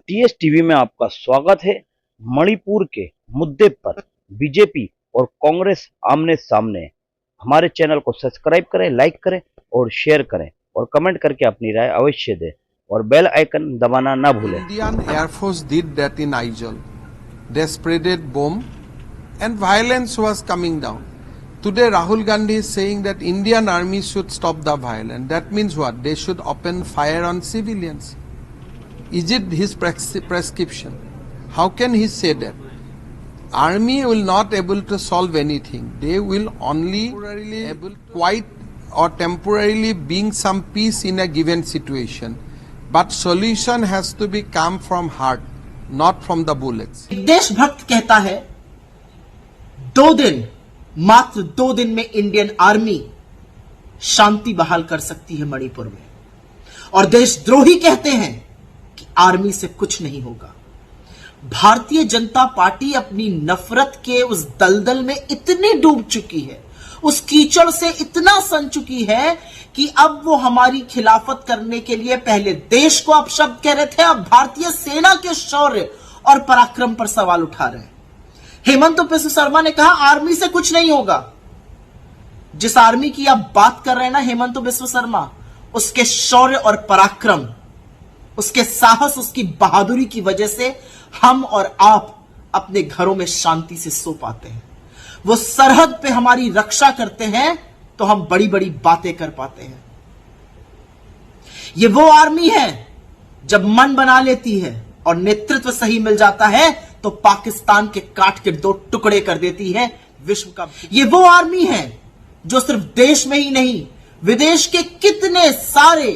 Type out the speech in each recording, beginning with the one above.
TS TV में आपका स्वागत है। मणिपुर के मुद्दे पर बीजेपी और कांग्रेस आमने सामने। हमारे चैनल को सब्सक्राइब करें, लाइक करें और शेयर करें और कमेंट करके अपनी राय अवश्य दें और बेल आइकन दबाना ना भूलें। Indian Air Force did that in Aizawl. They spreaded bomb and violence was coming down. Today Rahul Gandhi is saying that Indian army should stop the violence. That means what? They should open fire on civilians. Is it his prescription? How can he say that? Army will not able to solve anything. They will only able quite or temporarily bring some peace in a given situation. But solution has to be come from heart, not from the bullets. देशभक्त कहता है 2 दिन, मात्र 2 दिन में Indian army शांति बहाल कर सकती है मणिपुर में, और देशद्रोही कहते हैं कि आर्मी से कुछ नहीं होगा। भारतीय जनता पार्टी अपनी नफरत के उस दलदल में इतनी डूब चुकी है, उस कीचड़ से इतना सन चुकी है कि अब वो हमारी खिलाफत करने के लिए पहले देश को अपशब्द कह रहे थे, अब भारतीय सेना के शौर्य और पराक्रम पर सवाल उठा रहे हैं। हेमंत बिस्व शर्मा ने कहा आर्मी से कुछ नहीं होगा। जिस आर्मी की आप बात कर रहे हैं ना हेमंत बिस्व शर्मा, उसके शौर्य और पराक्रम, उसके साहस, उसकी बहादुरी की वजह से हम और आप अपने घरों में शांति से सो पाते हैं। वो सरहद पे हमारी रक्षा करते हैं तो हम बड़ी बड़ी बातें कर पाते हैं। ये वो आर्मी है जब मन बना लेती है और नेतृत्व सही मिल जाता है तो पाकिस्तान के काट के 2 टुकड़े कर देती है विश्व का। ये वो आर्मी है जो सिर्फ देश में ही नहीं, विदेश के कितने सारे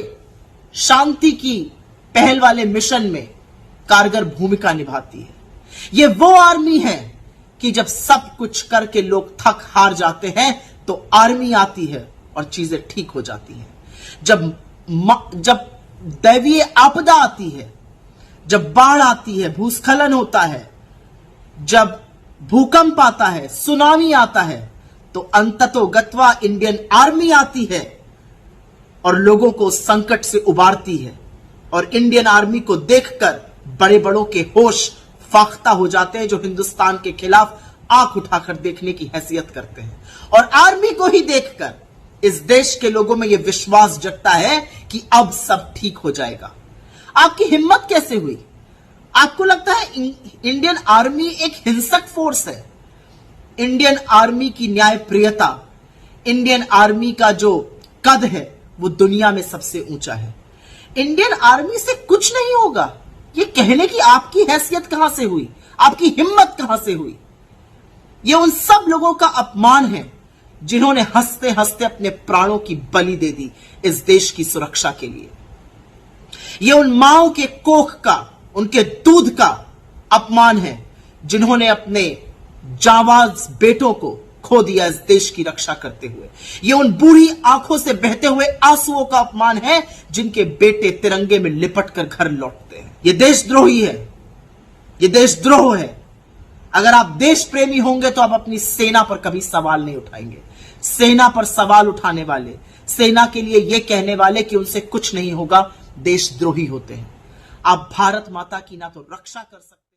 शांति की पहल वाले मिशन में कारगर भूमिका निभाती है। ये वो आर्मी है कि जब सब कुछ करके लोग थक हार जाते हैं तो आर्मी आती है और चीजें ठीक हो जाती हैं। जब दैवीय आपदा आती है, जब बाढ़ आती है, भूस्खलन होता है, जब भूकंप आता है, सुनामी आता है, तो अंततोगत्वा इंडियन आर्मी आती है और लोगों को संकट से उबारती है। और इंडियन आर्मी को देखकर बड़े बड़ों के होश फाख्ता हो जाते हैं, जो हिंदुस्तान के खिलाफ आंख उठाकर देखने की हैसियत करते हैं। और आर्मी को ही देखकर इस देश के लोगों में यह विश्वास जगता है कि अब सब ठीक हो जाएगा। आपकी हिम्मत कैसे हुई? आपको लगता है इंडियन आर्मी एक हिंसक फोर्स है? इंडियन आर्मी की न्यायप्रियता, इंडियन आर्मी का जो कद है वो दुनिया में सबसे ऊंचा है। इंडियन आर्मी से कुछ नहीं होगा, ये कहने की आपकी हैसियत कहां से हुई? आपकी हिम्मत कहां से हुई? ये उन सब लोगों का अपमान है जिन्होंने हंसते हंसते अपने प्राणों की बलि दे दी इस देश की सुरक्षा के लिए। ये उन माओं के कोख का, उनके दूध का अपमान है जिन्होंने अपने जांबाज बेटों को खो दिया इस देश की रक्षा करते हुए। ये उन बूढ़ी आंखों से बहते हुए आंसुओं का अपमान है जिनके बेटे तिरंगे में लिपट कर घर लौटते हैं। ये देशद्रोही है, ये देशद्रोह है। अगर आप देश प्रेमी होंगे तो आप अपनी सेना पर कभी सवाल नहीं उठाएंगे। सेना पर सवाल उठाने वाले, सेना के लिए यह कहने वाले कि उनसे कुछ नहीं होगा, देशद्रोही होते हैं। आप भारत माता की ना तो रक्षा कर सकते